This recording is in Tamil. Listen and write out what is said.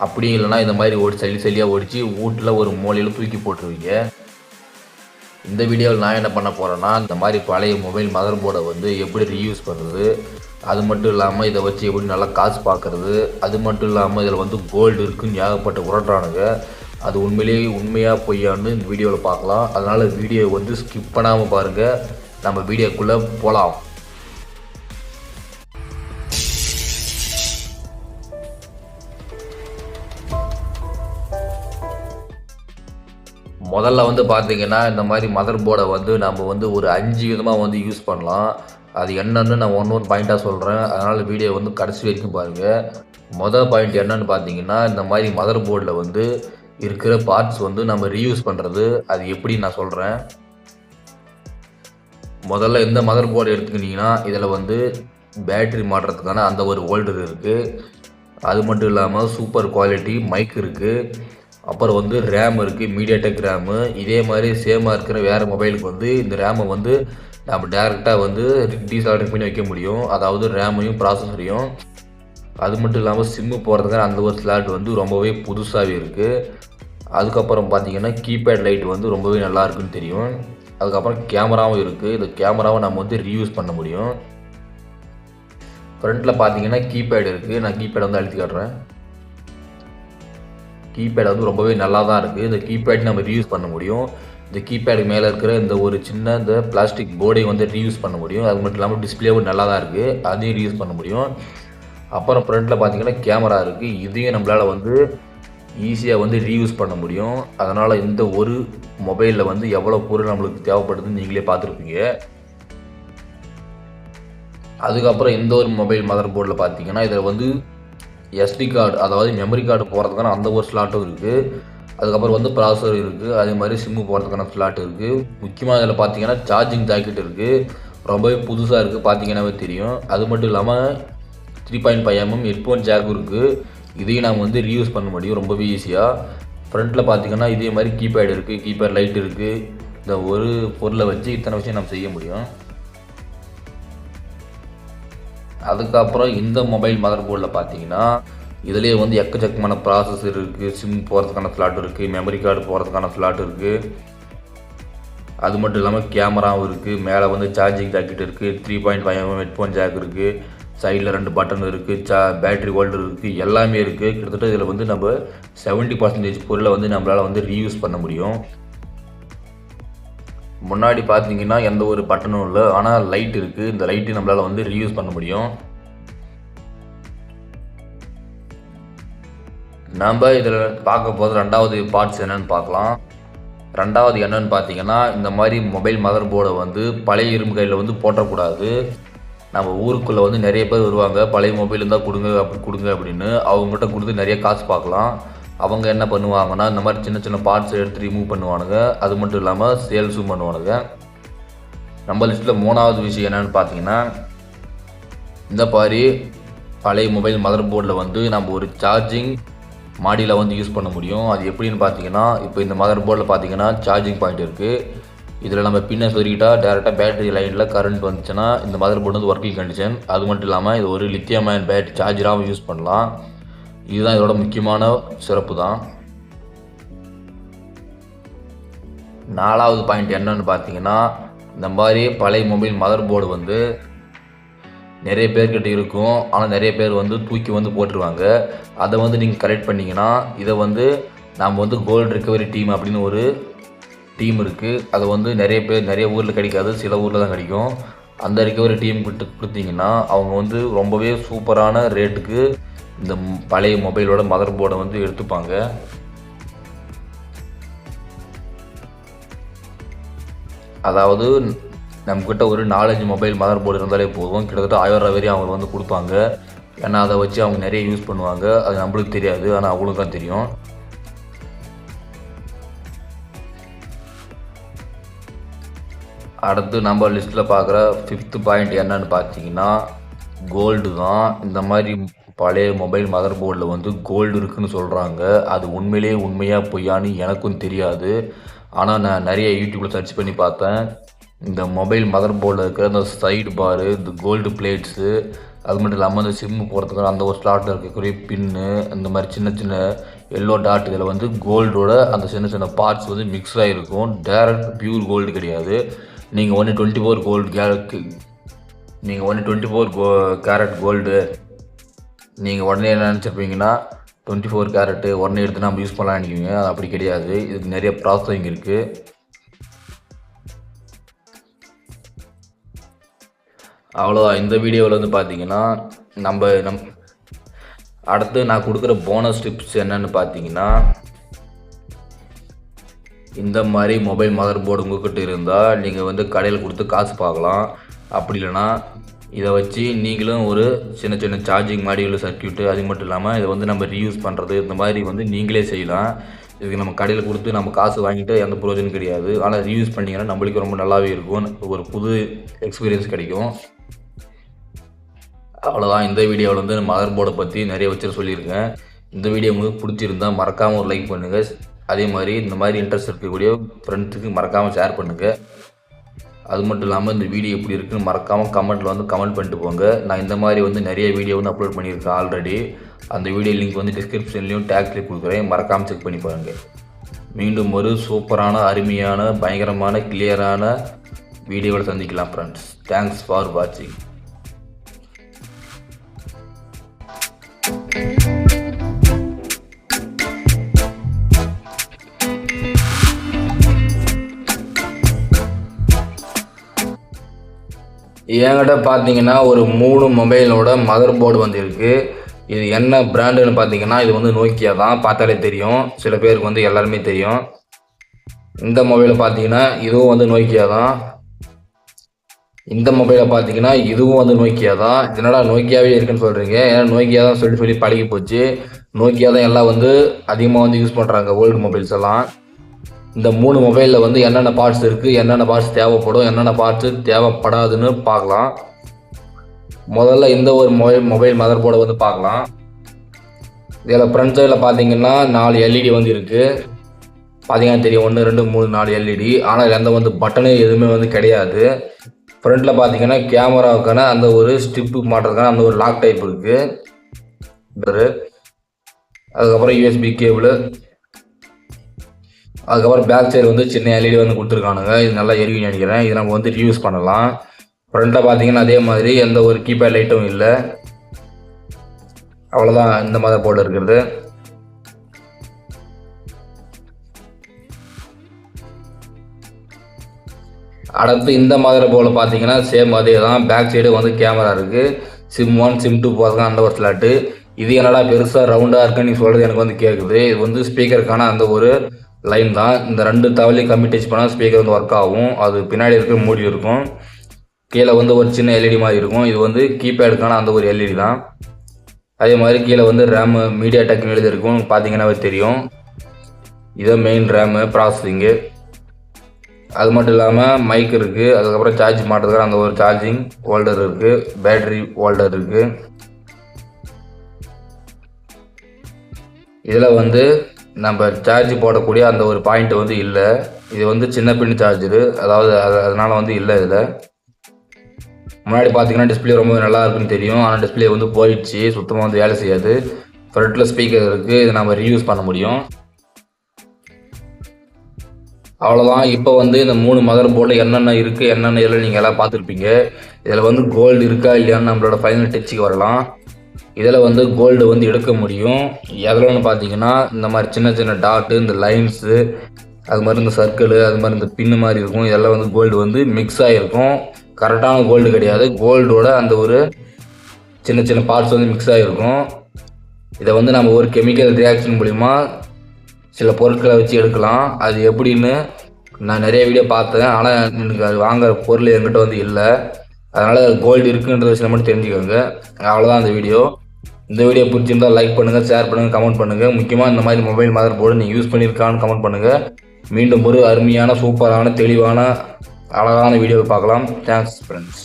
அப்படி இல்லைனா இந்த மாதிரி சல்லியாக ஒடிச்சு வீட்டில் ஒரு மூலையில் தூக்கி போட்டுருவீங்க. இந்த வீடியோவில் நான் என்ன பண்ண போகிறேன்னா, இந்த மாதிரி பழைய மொபைல் மதர் போர்டை வந்து எப்படி ரீயூஸ் பண்ணுறது, அது மட்டும் இல்லாமல் இதை வச்சு எப்படி நல்லா காசு பார்க்குறது, அது மட்டும் இல்லாமல் இதில் வந்து கோல்டு இருக்குன்னு ஏகப்பட்ட உரட்டுறானுங்க. அது உண்மையாக பொய்யான்னு இந்த வீடியோவில் பார்க்கலாம். அதனால் வீடியோ வந்து ஸ்கிப் பண்ணாமல் பாருங்கள். நம்ம வீடியோக்குள்ளே போகலாம். முதல்ல வந்து பார்த்தீங்கன்னா, இந்த மாதிரி மதர் போர்டை வந்து நம்ம வந்து ஒரு 5 விதமாக வந்து யூஸ் பண்ணலாம். அது என்னன்னு நான் ஒன்று பாயிண்ட்டாக சொல்கிறேன். அதனால் வீடியோ வந்து கடைசி வரைக்கும் பாருங்கள். மொதல் பாயிண்ட் என்னன்னு பார்த்தீங்கன்னா, இந்த மாதிரி மதர் போர்டில் வந்து இருக்கிற பார்ட்ஸ் வந்து நம்ம ரீயூஸ் பண்ணுறது. அது எப்படின்னு நான் சொல்கிறேன். முதல்ல இந்த மதர் போர்டு எடுத்துக்கிட்டிங்கன்னா, இதில் வந்து பேட்ரி மாட்டுறதுக்கான அந்த ஒரு ஹோல்டர் இருக்குது. அது மட்டும் இல்லாமல் சூப்பர் குவாலிட்டி மைக் இருக்குது. அப்புறம் வந்து ரேம் இருக்குது, மீடியாடெக் ரேமு. இதே மாதிரி சேமாக இருக்கிற வேறு மொபைலுக்கு வந்து இந்த ரேமை வந்து நம்ம டேரெக்டாக வந்து டீசால்டர் பண்ணி வைக்க முடியும். அதாவது ரேமையும் ப்ராசஸரையும். அது மட்டும் இல்லாமல் சிம்மு போகிறதுக்கான அந்த ஒரு ஸ்லாட் வந்து ரொம்பவே புதுசாகவே இருக்குது. அதுக்கப்புறம் பார்த்திங்கன்னா கீபேட் லைட் வந்து ரொம்பவே நல்லா இருக்குன்னு தெரியும். அதுக்கப்புறம் கேமராவும் இருக்குது. இந்த கேமராவை நம்ம வந்து ரீயூஸ் பண்ண முடியும். ஃப்ரண்ட்டில் பார்த்தீங்கன்னா கீபேட் இருக்குது. நான் கீபேடை வந்து அழுத்தி காட்டுறேன். கீபேட் வந்து ரொம்பவே நல்லா தான் இருக்குது. இந்த கீபேட் நம்ம ரீயூஸ் பண்ண முடியும். இந்த கீபேடுக்கு மேலே இருக்கிற இந்த ஒரு சின்ன இந்த பிளாஸ்டிக் போர்டையும் வந்து ரீயூஸ் பண்ண முடியும். அது மட்டும் இல்லாமல் டிஸ்பிளேவும் நல்லா தான் இருக்குது. அதையும் ரீயூஸ் பண்ண முடியும். அப்புறம் ஃப்ரண்ட்டில் பார்த்தீங்கன்னா கேமரா இருக்குது. இதையும் நம்மளால் வந்து ஈஸியாக வந்து ரீயூஸ் பண்ண முடியும். அதனால் இந்த ஒரு மொபைலில் வந்து எவ்வளோ பொருள் நம்மளுக்கு தேவைப்படுதுன்னு நீங்களே பார்த்துருப்பீங்க. அதுக்கப்புறம் இந்த ஒரு மொபைல் மதர் போர்டில் பார்த்தீங்கன்னா, இதில் வந்து எஸ்டி கார்டு, அதாவது மெமரி கார்டு போகிறதுக்கான அந்த ஒரு ஸ்லாட்டும் இருக்குது. அதுக்கப்புறம் வந்து ப்ராசஸர் இருக்குது. அதே மாதிரி சிம்மு போகிறதுக்கான ஸ்லாட் இருக்குது. முக்கியமாக இதில் பார்த்தீங்கன்னா சார்ஜிங் ஜாக்கெட் இருக்குது. ரொம்பவே புதுசாக இருக்குது, பார்த்தீங்கன்னாவே தெரியும். அது மட்டும் இல்லாமல் 3.5mm ஹெட்ஃபோன் ஜாக்கும் இருக்குது. இதையும் நாம் வந்து ரீயூஸ் பண்ண முடியும் ரொம்பவே ஈஸியாக. ஃப்ரண்ட்டில் பார்த்தீங்கன்னா இதே மாதிரி கீபேட் இருக்குது, கீபேட் லைட் இருக்குது. இந்த ஒரு பொருளை வச்சு இத்தனை விஷயம் நம்ம செய்ய முடியும். அதுக்கப்புறம் இந்த மொபைல் மதர் போர்டில் பார்த்தீங்கன்னா, இதிலே வந்து எக்கச்சக்கமான ப்ராசஸர் இருக்குது, சிம் போகிறதுக்கான ஸ்லாட் இருக்குது, மெமரி கார்டு போகிறதுக்கான ஸ்லாட் இருக்குது. அது மட்டும் இல்லாமல் கேமராவும் இருக்குது. மேலே வந்து சார்ஜிங் ஜாக்கெட் இருக்குது. 3.5mm ஹெட்ஃபோன் ஜாக் இருக்குது. சைடில் 2 பட்டன் இருக்குது. பேட்ரி ஹோல்டர் இருக்குது. எல்லாமே இருக்குது. கிட்டத்தட்ட இதில் வந்து நம்ம 70% பொருளை வந்து நம்மளால் வந்து ரீயூஸ் பண்ண முடியும். முன்னாடி பார்த்தீங்கன்னா எந்த ஒரு பட்டனும் இல்லை, ஆனால் லைட் இருக்குது. இந்த லைட்டு நம்மளால் வந்து ரீயூஸ் பண்ண முடியும். நம்ம இதில் பார்க்க போது ரெண்டாவது பார்ட்ஸ் என்னென்னு பார்க்கலாம். ரெண்டாவது என்னென்னு பார்த்தீங்கன்னா, இந்த மாதிரி மொபைல் மதர் போர்டை வந்து பழைய இரும்பு கையில் வந்து போட்டக்கூடாது. நம்ம ஊருக்குள்ளே வந்து நிறைய பேர் வருவாங்க, பழைய மொபைல் இருந்தால் கொடுங்க அப்படின்னு. அவங்ககிட்ட கொடுத்து நிறைய காசு பார்க்கலாம். அவங்க என்ன பண்ணுவாங்கன்னா, இந்த மாதிரி சின்ன சின்ன பார்ட்ஸ் எடுத்து ரிமூவ் பண்ணுவானுங்க. அது மட்டும் இல்லாமல் சேல்ஸும் பண்ணுவானுங்க. நம்ம லிஸ்ட்டில் 3வது விஷயம் என்னென்னு பார்த்தீங்கன்னா, இந்த மாதிரி பழைய மொபைல் மதர் போர்டில் வந்து நம்ம ஒரு சார்ஜிங் மாடியில் வந்து யூஸ் பண்ண முடியும். அது எப்படின்னு பார்த்தீங்கன்னா, இப்போ இந்த மதர் போர்டில் பார்த்தீங்கன்னா சார்ஜிங் பாயிண்ட் இருக்குது. இதில் நம்ம பின்ன சொருகிட்டால் டேரெக்டாக பேட்டரி லைனில் கரண்ட் வந்துச்சுன்னா இந்த மதர் போர்டு வந்து ஒர்க்கிங் கண்டிஷன். அது மட்டும் இல்லாமல் இது ஒரு லித்தியம் அயன் பேட்டரி சார்ஜராகவும் யூஸ் பண்ணலாம். இதுதான் இதோட முக்கியமான சிறப்பு தான். 4வது பாயிண்ட் என்னன்னு பார்த்தீங்கன்னா, இந்த மாதிரி பழைய மொபைல் மதர் போர்டு வந்து நிறைய பேர்கிட்ட இருக்கும். ஆனால் நிறைய பேர் வந்து தூக்கி வந்து போட்டுருவாங்க. அதை வந்து நீங்கள் கரெக்ட் பண்ணிங்கன்னா, இதை வந்து நாம் வந்து கோல்டு ரிகவரி டீம் அப்படின்னு ஒரு டீம் இருக்குது. அது வந்து நிறைய ஊரில் கிடைக்காது, சில ஊரில் தான் கிடைக்கும். அந்த ரிகவரி டீம் கொடுத்தீங்கன்னா அவங்க வந்து ரொம்பவே சூப்பரான ரேட்டுக்கு இந்த பழைய மொபைலோட மதர் போர்டை வந்து எடுத்துப்பாங்க. அதாவது நம்மக்கிட்ட ஒரு 4-5 மொபைல் மதர் போர்டு இருந்தாலே போதும். கிட்டத்தட்ட 1000 ரூபா வரையும் அவங்க வந்து கொடுப்பாங்க. ஏன்னா அதை வச்சு அவங்க நிறைய யூஸ் பண்ணுவாங்க. அது நம்மளுக்கு தெரியாது, ஆனால் அவங்களுக்கு தான் தெரியும். அடுத்து நம்ம லிஸ்ட்டில் பார்க்குற 5th பாயிண்ட் என்னன்னு பார்த்தீங்கன்னா, கோல்டு தான். இந்த மாதிரி பழைய மொபைல் மதர் போர்டில் வந்து கோல்டு இருக்குதுன்னு சொல்கிறாங்க. அது உண்மையாக பொய்யான்னு எனக்கும் தெரியாது. ஆனால் நான் நிறைய யூடியூப்பில் சர்ச் பண்ணி பார்த்தேன். இந்த மொபைல் மதர் போர்டில் இருக்கிற இந்த சைடு பாரு, இந்த கோல்டு பிளேட்ஸு, அது மட்டும் இல்லாமல் இந்த சிம்மு போகிறதுக்கு அந்த ஒரு ஸ்லாட்டில் இருக்கக்கூடிய பின்னு இந்த மாதிரி சின்ன சின்ன எல்லோ டாட் இதில் வந்து கோல்டோட அந்த சின்ன சின்ன பார்ட்ஸ் வந்து மிக்ஸ் ஆகிருக்கும். டேரக்ட் பியூர் கோல்டு கிடையாது. நீங்கள் ஒன்று 24 கோல்டு கேரட் கோல்டு நீங்கள் உடனே என்ன நினச்சிருப்பீங்கன்னா 24 கேரட்டு உடனே எடுத்து நம்ம யூஸ் பண்ணலாம் நினைக்குவீங்க. அது அப்படி கிடையாது. இதுக்கு நிறைய ப்ராசஸிங் இருக்குது. அவ்வளோதான். இந்த வீடியோவில் வந்து பார்த்தீங்கன்னா அடுத்து நான் கொடுக்குற போனஸ் டிப்ஸ் என்னன்னு பார்த்தீங்கன்னா, இந்த மாதிரி மொபைல் மதர் போர்டு உங்கள்கிட்ட இருந்தால் நீங்கள் வந்து கடையில் கொடுத்து காசு பார்க்கலாம். அப்படி இல்லைனா இதை வச்சு நீங்களும் ஒரு சின்ன சின்ன சார்ஜிங் மாடியூல் சர்க்கியூட்டு, அது மட்டும் இல்லாமல் இதை வந்து நம்ம ரீயூஸ் பண்ணுறது இந்த மாதிரி வந்து நீங்களே செய்யலாம். இதுக்கு நம்ம கடையில் கொடுத்து நம்ம காசு வாங்கிட்டு எந்த பிரயோஜனம் கிடையாது. ஆனால் ரீயூஸ் பண்ணிங்கன்னா நம்மளுக்கு ரொம்ப நல்லாவே இருக்கும். ஒரு புது எக்ஸ்பீரியன்ஸ் கிடைக்கும். அவ்வளோதான். இந்த வீடியோவில் வந்து மதர் போர்டை பற்றி நிறைய வச்சு சொல்லியிருக்கேன். இந்த வீடியோ உங்களுக்கு பிடிச்சிருந்தால் மறக்காமல் ஒரு லைக் பண்ணுங்கள். அதே மாதிரி இந்த மாதிரி இன்ட்ரெஸ்ட் இருக்கக்கூடிய ஃப்ரெண்ட்ஸுக்கு மறக்காமல் ஷேர் பண்ணுங்கள். அது மட்டும் இல்லாமல் இந்த வீடியோ எப்படி இருக்குன்னு மறக்காமல் கமெண்ட்டில் வந்து கமெண்ட் பண்ணிட்டு போங்க. நான் இந்த மாதிரி வந்து நிறைய வீடியோ வந்து அப்லோட் பண்ணியிருக்கேன் ஆல்ரெடி. அந்த வீடியோ லிங்க் வந்து டிஸ்கிரிப்ஷன்லேயும் டேக்லேயும் கொடுக்குறேன். மறக்காமல் செக் பண்ணி பாருங்கள். மீண்டும் ஒரு சூப்பரான, அருமையான, பயங்கரமான, கிளியரான வீடியோவில் சந்திக்கலாம் ஃப்ரெண்ட்ஸ். தேங்க்ஸ் ஃபார் வாட்சிங். என்கிட்ட பார்த்தீங்கன்னா ஒரு 3 மொபைலோட மதர் போர்டு வந்து இருக்குது. இது என்ன பிராண்டுன்னு பார்த்தீங்கன்னா, இது வந்து நோக்கியா தான். பார்த்தாலே தெரியும். சில பேருக்கு வந்து எல்லாருமே தெரியும். இந்த மொபைலை பார்த்தீங்கன்னா இதுவும் வந்து நோக்கியா தான். இந்த மொபைலை பார்த்தீங்கன்னா இதுவும் வந்து நோக்கியா தான். இதனால நோக்கியாவே இருக்குன்னு சொல்கிறீங்க. ஏன்னா நோக்கியா தான் சொல்லி பழகி போச்சு. நோக்கியா தான் எல்லாம் வந்து அதிகமாக வந்து யூஸ் பண்ணுறாங்க ஓல்டு மொபைல்ஸ் எல்லாம். இந்த 3 மொபைலில் வந்து என்னென்ன பார்ட்ஸ் இருக்குது, என்னென்ன பார்ட்ஸ் தேவைப்படும், என்னென்ன பார்ட்ஸு தேவைப்படாதுன்னு பார்க்கலாம். முதல்ல இந்த ஒரு மொபைல் மதர் போர்டை வந்து பார்க்கலாம். இதில் ஃப்ரண்ட் சைடில் பார்த்தீங்கன்னா 4 எல்இடி வந்து இருக்குது. பார்த்தீங்கன்னா தெரியும், 1 2 3 4 எல்இடி. ஆனால் எந்த வந்து பட்டனு எதுவுமே வந்து கிடையாது. ஃப்ரண்ட்டில் பார்த்தீங்கன்னா கேமராவுக்கான அந்த ஒரு ஸ்டிப்பு மாட்டுறதுக்கான அந்த ஒரு லாக் டைப் இருக்குது. அதுக்கப்புறம் யூஎஸ்பி கேபிள். அதுக்கப்புறம் பேக் சைடு வந்து சின்ன எல்இடி வந்து கொடுத்துருக்கானுங்க. இது நல்லா எரியும் நினைக்கிறேன். இது நம்ம வந்து யூஸ் பண்ணலாம். ஃப்ரண்ட்டில் பார்த்தீங்கன்னா அதே மாதிரி எந்த ஒரு கீபேட் லைட்டும் இல்லை. அவ்வளோதான் இந்த மதர் போர்டு இருக்கிறது. அடுத்து இந்த மதர் போர்டில் பார்த்தீங்கன்னா சேம் அதே தான். பேக் சைடு வந்து கேமரா இருக்குது. சிம் 1 சிம் 2 போகிறதுக்கான அந்த ஒரு ஸ்லாட்டு. இது என்னடா பெருசாக ரவுண்டாக இருக்குன்னு நீ சொல்கிறது எனக்கு வந்து கேட்குது. இது வந்து ஸ்பீக்கருக்கான அந்த ஒரு லைன் தான். இந்த 2 தவளையும் கம்மி டச் பண்ணால் ஸ்பீக்கர் வந்து ஒர்க் ஆகும். அது பின்னாடி இருக்கிற மூடி இருக்கும். கீழே வந்து ஒரு சின்ன எல்இடி மாதிரி இருக்கும். இது வந்து கீபேடுக்கான அந்த ஒரு எல்இடி தான். அதே மாதிரி கீழே வந்து ரேமு மீடியா டெக்னு எழுதியிருக்கும். பார்த்தீங்கன்னா தெரியும். இதை மெயின் ரேமு ப்ராசஸிங்கு. அது மட்டும் இல்லாமல் மைக் இருக்குது. அதுக்கப்புறம் சார்ஜ் மாட்டுறதுக்கு அந்த ஒரு சார்ஜிங் ஹோல்டர் இருக்குது. பேட்டரி ஹோல்டர் இருக்குது. இதில் வந்து நம்ம சார்ஜ் போடக்கூடிய அந்த ஒரு பாயிண்ட் வந்து இல்லை. இது வந்து சின்ன பின் சார்ஜரு, அதாவது அதனால் வந்து இல்லை. இதில் முன்னாடி பார்த்தீங்கன்னா டிஸ்பிளே ரொம்ப நல்லா இருக்குன்னு தெரியும். ஆனால் டிஸ்பிளே வந்து போயிடுச்சு, சுத்தமாக வந்து வேலை செய்யாது. ஃப்ரண்ட்டில் ஸ்பீக்கர் இருக்குது. இதை நம்ம ரீயூஸ் பண்ண முடியும். அவ்வளோதான். இப்போ வந்து இந்த 3 மதர் போர்டில் என்னென்ன இருக்குது, என்னென்ன இல்லை நீங்கள் எல்லாம் பார்த்துருப்பீங்க. இதில் வந்து கோல்டு இருக்கா இல்லையான்னு நம்மளோட ஃபைனல் டச்சுக்கு வரலாம். இதில் வந்து கோல்டு வந்து எடுக்க முடியும். எதில்னு பார்த்தீங்கன்னா இந்த மாதிரி சின்ன சின்ன டாட்டு, இந்த லைன்ஸு, அது மாதிரி இந்த சர்க்கிளு, அது மாதிரி இந்த பின்னு மாதிரி இருக்கும். இதெல்லாம் வந்து கோல்டு வந்து மிக்ஸ் ஆகிருக்கும். கரெக்டான கோல்டு கிடையாது. கோல்டோட அந்த ஒரு சின்ன சின்ன பார்ட்ஸ் வந்து மிக்ஸ் ஆகிருக்கும். இதை வந்து நம்ம ஒரு கெமிக்கல் ரியாக்ஷன் மூலிமா சில பொருட்களை வச்சு எடுக்கலாம். அது எப்படின்னு நான் நிறைய வீடியோ பார்த்தேன். ஆனால் எனக்கு அது வாங்குகிற பொருள் என்கிட்ட வந்து இல்லை. அதனால் கோல்டு இருக்குன்ற விஷயம் மட்டும் தெரிஞ்சுக்கோங்க. அவ்வளோதான் இந்த வீடியோ. இந்த வீடியோ பிடிச்சிருந்தால் லைக் பண்ணுங்கள், ஷேர் பண்ணுங்கள், கமெண்ட் பண்ணுங்கள். முக்கியமாக இந்த மாதிரி மொபைல் மதர் போர்டு நீங்கள் யூஸ் பண்ணியிருக்கான்னு கமெண்ட் பண்ணுங்கள். மீண்டும் ஒரு அருமையான, சூப்பரான, தெளிவான, அழகான வீடியோவை பார்க்கலாம். Thanks friends.